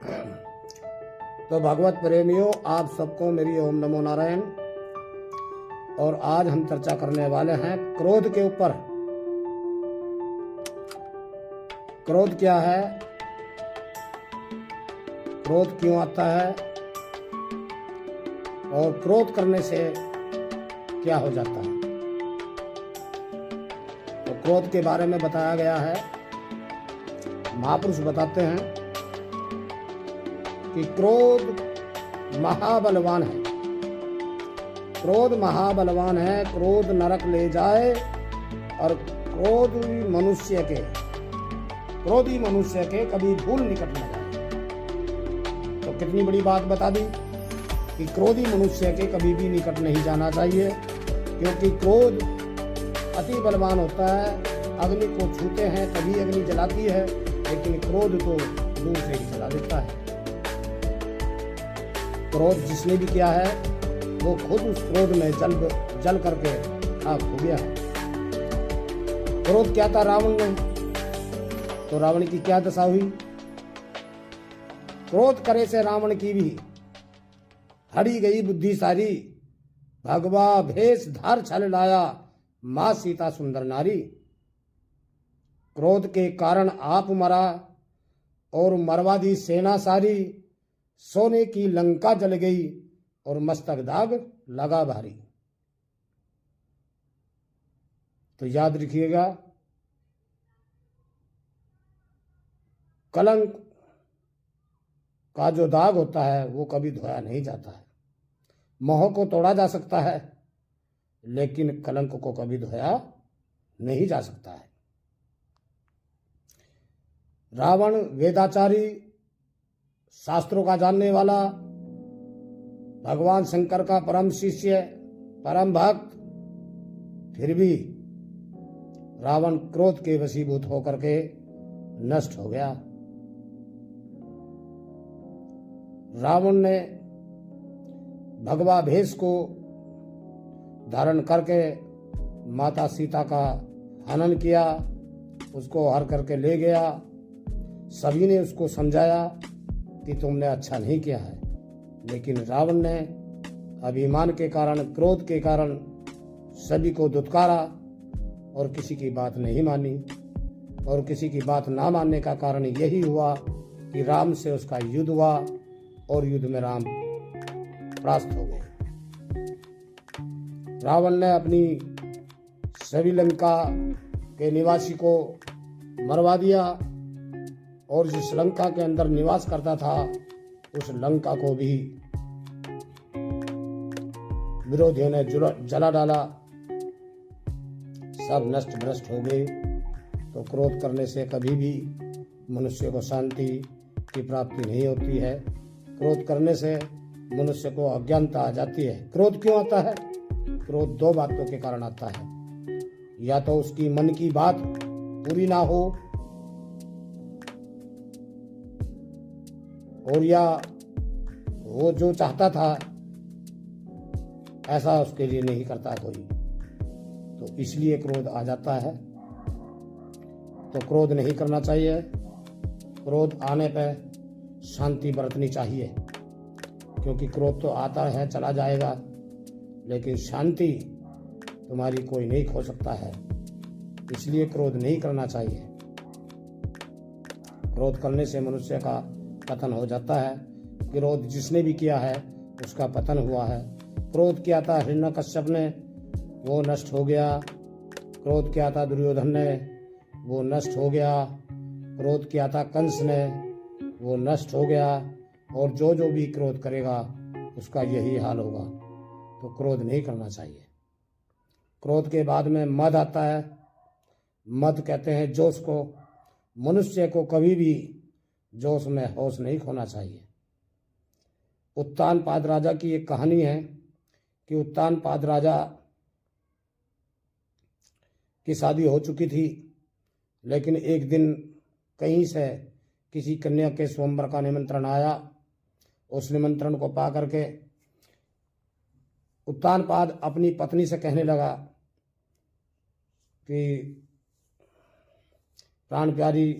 तो भगवत प्रेमियों, आप सबको मेरी ओम नमो नारायण। और आज हम चर्चा करने वाले हैं क्रोध के ऊपर। क्रोध क्या है, क्रोध क्यों आता है और क्रोध करने से क्या हो जाता है। तो क्रोध के बारे में बताया गया है। महापुरुष बताते हैं कि क्रोध महाबलवान है। क्रोध महाबलवान है, क्रोध नरक ले जाए और क्रोधी मनुष्य के कभी धूल निकट न जाए। तो कितनी बड़ी बात बता दी कि क्रोधी मनुष्य के कभी भी निकट नहीं जाना चाहिए, क्योंकि क्रोध अति बलवान होता है। अग्नि को छूते हैं तभी अग्नि जलाती है, लेकिन क्रोध तो दूर से ही जला देता है। क्रोध जिसने भी किया है वो खुद उस क्रोध में जल करके आग हो गया है। क्रोध क्या था रावण में, तो रावण की क्या दशा हुई। क्रोध करे से रावण की भी हरी गई बुद्धि सारी, भगवा भेष धार छल लाया, मां सीता सुंदर नारी। क्रोध के कारण आप मरा और मरवा दी सेना सारी, सोने की लंका जल गई और मस्तक दाग लगा भारी। तो याद रखिएगा, कलंक का जो दाग होता है वो कभी धोया नहीं जाता है। मोह को तोड़ा जा सकता है, लेकिन कलंक को कभी धोया नहीं जा सकता है। रावण वेदाचारी, शास्त्रों का जानने वाला, भगवान शंकर का परम शिष्य, परम भक्त, फिर भी रावण क्रोध के वशीभूत होकर के नष्ट हो गया। रावण ने भगवा भेष को धारण करके माता सीता का हनन किया, उसको हर करके ले गया। सभी ने उसको समझाया कि तुमने अच्छा नहीं किया है, लेकिन रावण ने अभिमान के कारण, क्रोध के कारण सभी को दुत्कारा और किसी की बात नहीं मानी। और किसी की बात ना मानने का कारण यही हुआ कि राम से उसका युद्ध हुआ और युद्ध में राम परास्त हो गए। रावण ने अपनी सभी लंका के निवासी को मरवा दिया और जिस लंका के अंदर निवास करता था उस लंका को भी विरोधियों ने जला डाला। सब नष्ट भ्रष्ट हो गए। तो क्रोध करने से कभी भी मनुष्य को शांति की प्राप्ति नहीं होती है। क्रोध करने से मनुष्य को अज्ञानता आ जाती है। क्रोध क्यों आता है? क्रोध दो बातों के कारण आता है। या तो उसकी मन की बात पूरी ना हो, और या वो जो चाहता था ऐसा उसके लिए नहीं करता कोई, तो इसलिए क्रोध आ जाता है। तो क्रोध नहीं करना चाहिए। क्रोध आने पर शांति बरतनी चाहिए, क्योंकि क्रोध तो आता है चला जाएगा, लेकिन शांति तुम्हारी कोई नहीं खो सकता है। इसलिए क्रोध नहीं करना चाहिए। क्रोध करने से मनुष्य का पतन हो जाता है। क्रोध जिसने भी किया है उसका पतन हुआ है। क्रोध किया था हिरण्यकश्यप ने, वो नष्ट हो गया। क्रोध किया था दुर्योधन ने, वो नष्ट हो गया। क्रोध किया था कंस ने, वो नष्ट हो गया। और जो जो भी क्रोध करेगा उसका यही हाल होगा। तो क्रोध नहीं करना चाहिए। क्रोध के बाद में मद आता है। मद कहते हैं जोश को। मनुष्य को कभी भी जोश में होश नहीं खोना चाहिए। उत्तानपाद राजा की एक कहानी है कि उत्तानपाद राजा की शादी हो चुकी थी, लेकिन एक दिन कहीं से किसी कन्या के स्वयंवर का निमंत्रण आया। उस निमंत्रण को पा करके उत्तानपाद अपनी पत्नी से कहने लगा कि प्राण प्यारी,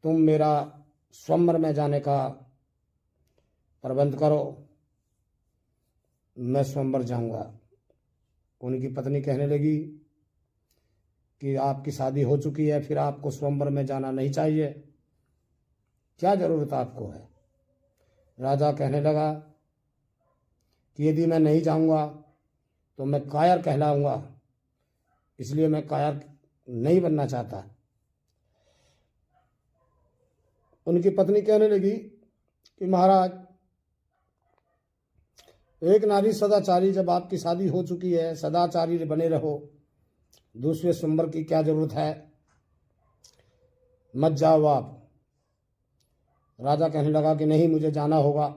तुम मेरा स्वयंवर में जाने का प्रबंध करो, मैं स्वयंवर जाऊंगा। उनकी पत्नी कहने लगी कि आपकी शादी हो चुकी है, फिर आपको स्वयंवर में जाना नहीं चाहिए, क्या जरूरत आपको है। राजा कहने लगा कि यदि मैं नहीं जाऊंगा तो मैं कायर कहलाऊंगा, इसलिए मैं कायर नहीं बनना चाहता। उनकी पत्नी कहने लगी कि महाराज, एक नारी सदाचारी, जब आपकी शादी हो चुकी है सदाचारी बने रहो, दूसरे स्वयंवर की क्या जरूरत है, मत जाओ आप। राजा कहने लगा कि नहीं, मुझे जाना होगा।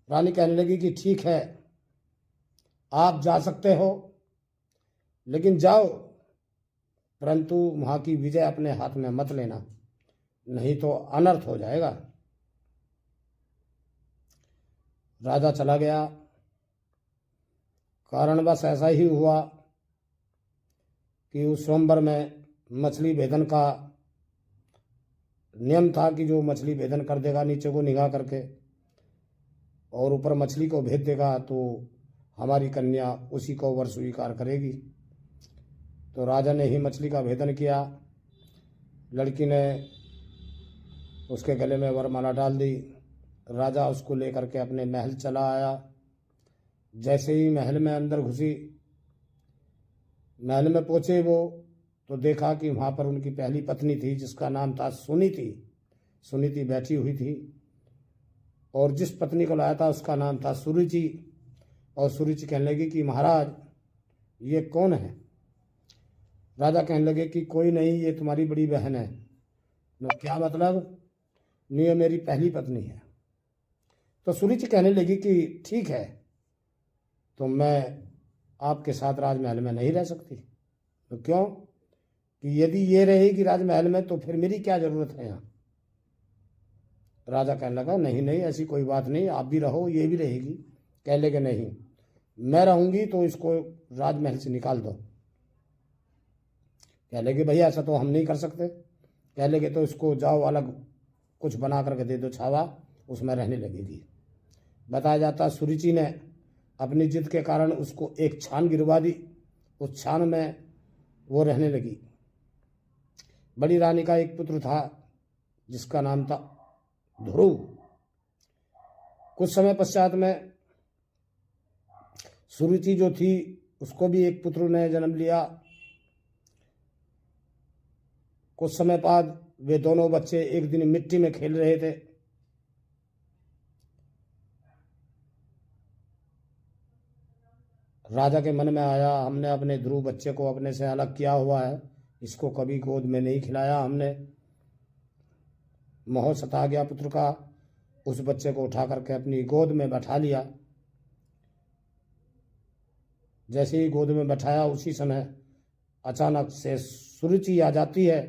रानी कहने लगी कि ठीक है, आप जा सकते हो, लेकिन जाओ, परंतु वहां की विजय अपने हाथ में मत लेना, नहीं तो अनर्थ हो जाएगा। राजा चला गया। कारणवश ऐसा ही हुआ कि उस स्वयंवर में मछली भेदन का नियम था कि जो मछली भेदन कर देगा नीचे को निगाह करके और ऊपर मछली को भेद देगा तो हमारी कन्या उसी को वर स्वीकार करेगी। तो राजा ने ही मछली का भेदन किया। लड़की ने उसके गले में वरमाला डाल दी। राजा उसको लेकर के अपने महल चला आया। जैसे ही महल में अंदर घुसी, महल में पहुंचे वो, तो देखा कि वहाँ पर उनकी पहली पत्नी थी जिसका नाम था सुनीति। सुनीति बैठी हुई थी और जिस पत्नी को लाया था उसका नाम था सुरुचि। और सुरुचि कहने लगी कि महाराज, ये कौन है। राजा कहने लगे कि कोई नहीं, ये तुम्हारी बड़ी बहन है। क्या मतलब। नहीं, ये मेरी पहली पत्नी है। तो सुरुचि कहने लगी कि ठीक है, तो मैं आपके साथ राजमहल में नहीं रह सकती। तो क्यों, कि यदि ये रहेगी राजमहल में तो फिर मेरी क्या जरूरत है यहाँ। राजा कहने लगा नहीं नहीं, ऐसी कोई बात नहीं, आप भी रहो, ये भी रहेगी। कह लगे नहीं, मैं रहूंगी तो इसको राजमहल से निकाल दो। कह लगे भैया ऐसा तो हम नहीं कर सकते। कह लगे तो इसको जाओ अलग कुछ बना करके दे दो छावा, उसमें रहने लगेगी। बताया जाता सुरुचि ने अपनी जिद के कारण उसको एक छान गिरवा दी। उस छान में वो रहने लगी। बड़ी रानी का एक पुत्र था जिसका नाम था ध्रुव। कुछ समय पश्चात में सुरुचि जो थी उसको भी एक पुत्र ने जन्म लिया। कुछ समय बाद वे दोनों बच्चे एक दिन मिट्टी में खेल रहे थे। राजा के मन में आया, हमने अपने ध्रुव बच्चे को अपने से अलग किया हुआ है, इसको कभी गोद में नहीं खिलाया हमने। मोह सता गया पुत्र का। उस बच्चे को उठा करके अपनी गोद में बैठा लिया। जैसे ही गोद में बैठाया उसी समय अचानक से सुरुचि आ जाती है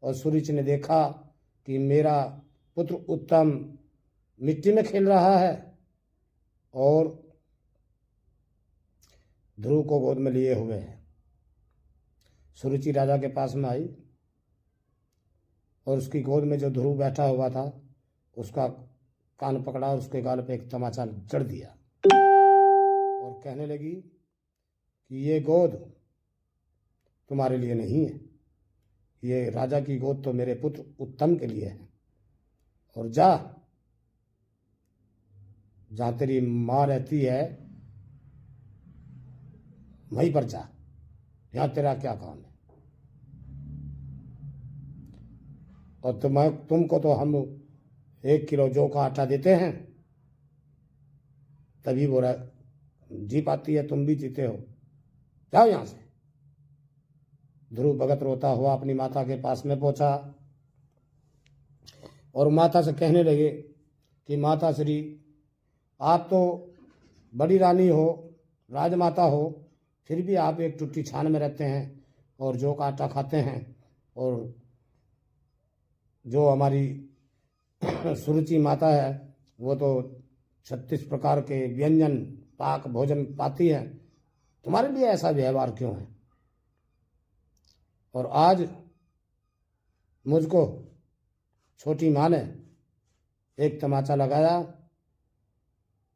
और सुरुचि ने देखा कि मेरा पुत्र उत्तम मिट्टी में खेल रहा है और ध्रुव को गोद में लिए हुए है। सुरुचि राजा के पास में आई और उसकी गोद में जो ध्रुव बैठा हुआ था उसका कान पकड़ा और उसके गाल पे एक तमाचा जड़ दिया और कहने लगी कि ये गोद तुम्हारे लिए नहीं है, ये राजा की गोद तो मेरे पुत्र उत्तम के लिए है। और जा, जहां तेरी माँ रहती है वहीं पर जा, यहां तेरा क्या काम है। और तुमको तो हम 1 किलो जौ का आटा देते हैं, तभी वो जी पाती है, तुम भी जीते हो, जाओ यहां से। ध्रुव भगत रोता हुआ अपनी माता के पास में पहुंचा और माता से कहने लगे कि माता श्री, आप तो बड़ी रानी हो, राजमाता हो, फिर भी आप एक टुट्टी छान में रहते हैं और जौ का आटा खाते हैं। और जो हमारी सुरुचि माता है वो तो 36 प्रकार के व्यंजन पाक भोजन पाती है, तुम्हारे लिए ऐसा व्यवहार क्यों है। और आज मुझको छोटी माँ ने एक तमाचा लगाया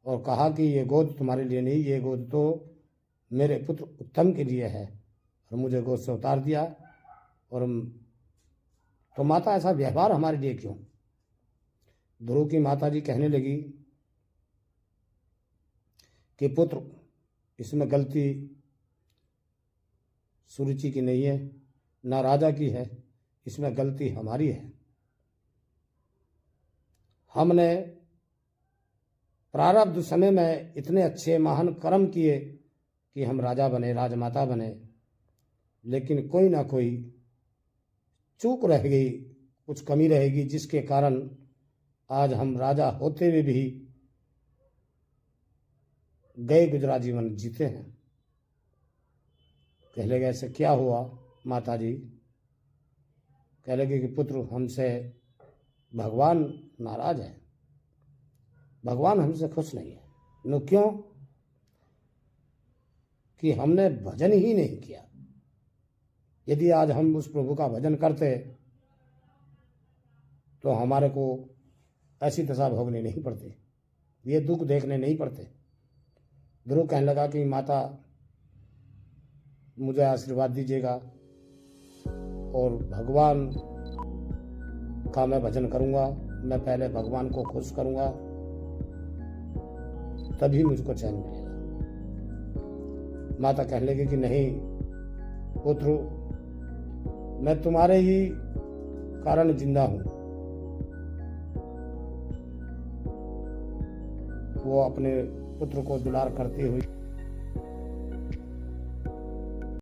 और कहा कि ये गोद तुम्हारे लिए नहीं, ये गोद तो मेरे पुत्र उत्तम के लिए है, और मुझे गोद से उतार दिया। और तो माता ऐसा व्यवहार हमारे लिए क्यों? ध्रुव की माता जी कहने लगी कि पुत्र, इसमें गलती सुरुचि की नहीं है, ना राजा की है, इसमें गलती हमारी है। हमने प्रारब्ध समय में इतने अच्छे महान कर्म किए कि हम राजा बने, राजमाता बने, लेकिन कोई ना कोई चूक रह गई, कुछ कमी रहेगी, जिसके कारण आज हम राजा होते हुए भी गए गुजरा जीवन जीते हैं। कह लगे ऐसे क्या हुआ माता जी? कह लगे कि पुत्र, हमसे भगवान नाराज है, भगवान हमसे खुश नहीं है। नो क्यों? कि हमने भजन ही नहीं किया। यदि आज हम उस प्रभु का भजन करते तो हमारे को ऐसी दशा भोगनी नहीं पड़ती, ये दुख देखने नहीं पड़ते। ध्रुव कहने लगा कि माता, मुझे आशीर्वाद दीजिएगा और भगवान का मैं भजन करूंगा। मैं पहले भगवान को खुश करूंगा, तभी मुझको चैन मिलेगा। माता कहने लगी कि नहीं पुत्र, मैं तुम्हारे ही कारण जिंदा हूं। वो अपने पुत्र को दुलार करती हुई